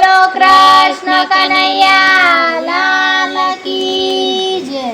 બોલો કૃષ્ણ કનૈયા લાલ કી જય।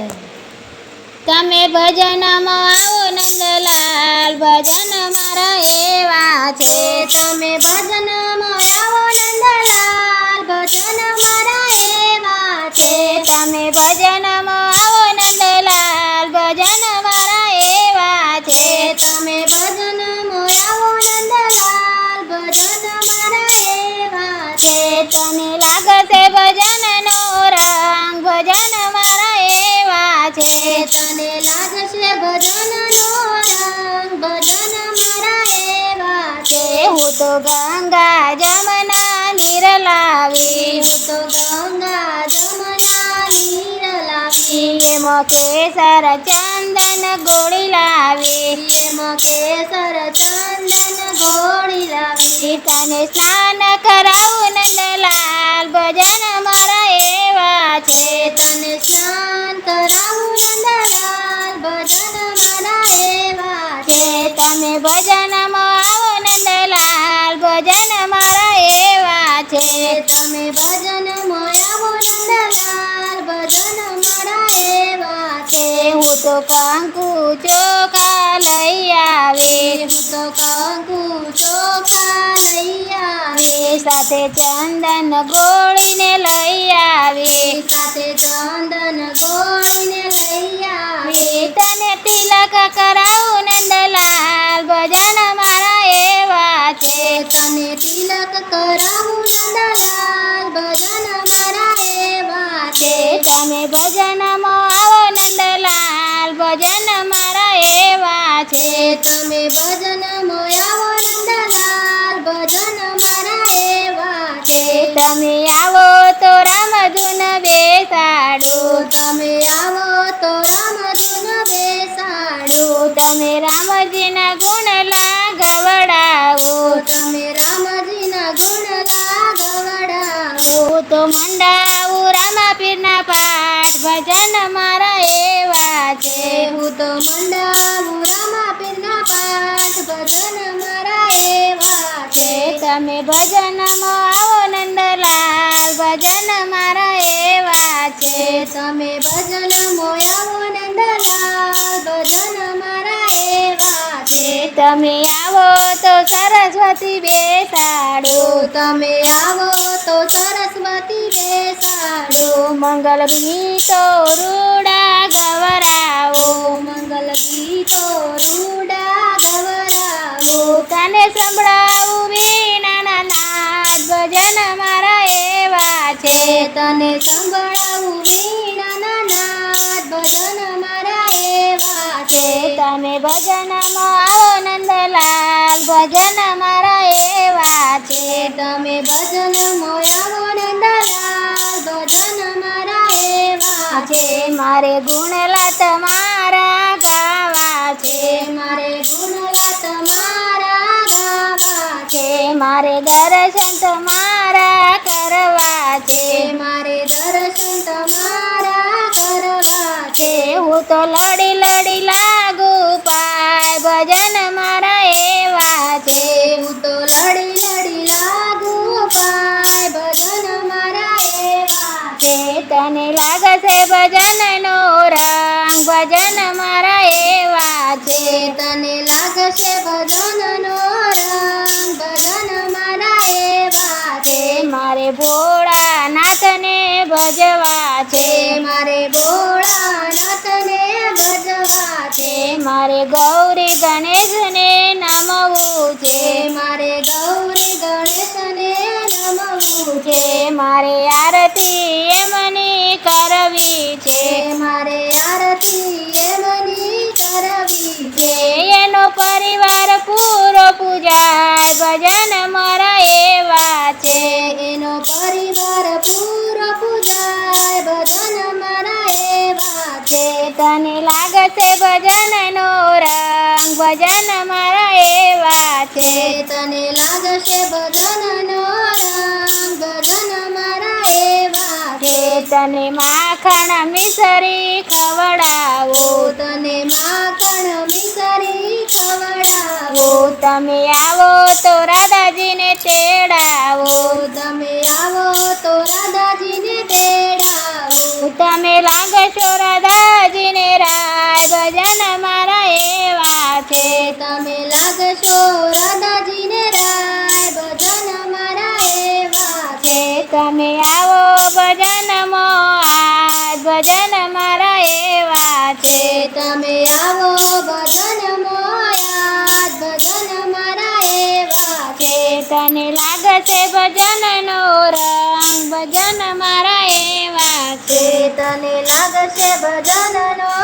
તમે ભજનમાં આવો નંદલાલ, ભજન મારા એવા છે। તમે ભજનમાં આવો નંદલાલ, ભજન મારા એવા છે। તમે ભજનમાં આવો નંદલાલ, ભજન મારા એવા છે। તમે ભજનમાં આવો નંદલાલ, ભજન મારા એવા છે। તને લાગશે ભજનનો રંગ, ભજન મારા એવા છે। તને લાગશે ભજનનો રંગ, ભજન મારા એવા છે। હું તો ગંગા જમના નીર લાવી, હું તો ગંગા જમના નીર લાવી। એમાં કેસર ચંદન ગોળી લાવી, એમાં કેસર ચંદન ગોળી લાવી। તને સ્નાન કરાવું નંદલાલ, ભજન મારા એવા છે। તને સ્નાન કરાવું નંદલાલ, ભજન મારા એવા છે। તમે ભજનમાં આવો નંદલાલ, ભજન મારા એવા છે। તમે ભજનમાં આવો નંદલાલ, ભજન મારા એવા છે। હું તો કંકુ ચોખા લઈ આવી, હું તો કંકુ ચોખા લઈ આવી। સાથે ચંદન ગોળીને લઈ આવી, સાથે ચંદન ગોળીને લઈ આવી। તને તિલક કરાવું નંદલાલ, ભજન મારા એવા છે। તને તિલક કરાવું નંદલાલ, ભજન મારા એવા છે। તમે ભજનમાં આવો નંદલાલ, ભજન મારા એવા છે। તમે ભજનમાં આવો નંદલાલ, ભજન મારા એવા છે। તમે આવો તો રામધૂન બેસાડું, તમે આવો તો રામધૂન બેસાડું। તમે રામજીના ગુણ લાગવડાવો, તમે રામજીના ગુણ લાગવડાવો। તો મંડાવું રામાપીરના પાઠ, ભજન મારા એવા છે। હું તો મંડાવું રામાપીરના પાઠ, ભજન મારા એવા છે। તમે ભજનમાં આવો નંદલાલ, ભજન મારા એવા છે। તમે ભજનમાં આવો નંદલાલ, ભજન મારા એવા છે। તમે આવો તો સરસ્વતી બેસાડો, તમે આવો તો સરસ્વતી બેસાડો। મંગલ ગીતો રૂડા ગવરાવો, મંગલ ગીતો રૂડા ગવરાવો। તને સંભળાવું વીણાના નાદ, ભજન મારા એવા છે। તને સંભળાવું વીણાના નાદ, ભજન મારા એવા છે। તમે ભજનમાં આવો નંદલાલ, ભજન મારા એવા છે। તમે ભજનમાં આવો નંદલાલ, ભજન મારા એવા છે। મારે ગુણલા તમારા ગાવા છે, મારે ગુણલા તમારા ગાવા છે। મારે દર્શન તમારા કરવા છે, મારે દર્શન તમારા કરવા છે। હું તો લડી લડી લાગુ પાય, ભજન મારા એવા છે। હું તો લડી લડી લાગુ પાય, ભજન મારા એવા છે। તને લાગશે ભજનનો રંગ, ભજન મારા એવા છે। તને લાગશે ભજનનો રંગ, ભજન મારા એવા છે। મારે ભોળાનાથને ભજવા છે, મારે ભોળાનાથને ભજવા છે। મારે ગૌરી ગણેશને નમવું છે, મારે ગૌરી ગણેશને નમવું છે। મારે આરતી એમની કરવી છે, મારે આરતી એમની કરવી છે। એનો પરિવાર પૂરો પૂજાય, ભજન મારા એવા છે। એનો પરિવાર પૂરો પૂજાય, ભજન મારા એવા છે। તને લાગશે ભજનનો રંગ, ભજન મારા એવા છે। તને લાગશે ભજનનો રંગ, ભજન મારા એવા છે। તને માખણ મિસરી ખવડાવો, તને માખણ મિસરી ખવડાવો। તમે આવો તો રાધાજીને તેડાવો, તમે આવો તમે લાગશો રાધાજીને રાય ભજન મારા એવા છે. તમે લાગશો રાધાજીને રાય ભજન મારા એવા છે. તમે આવો ભજનમાં આજ ભજન મારા એવા છે. તમે આવો ભજન મોયા ભજન મારા એવા છે. તને લાગશે ભજનનો રંગ ભજન મારા એવા છે. તને લાગશે ભજનનો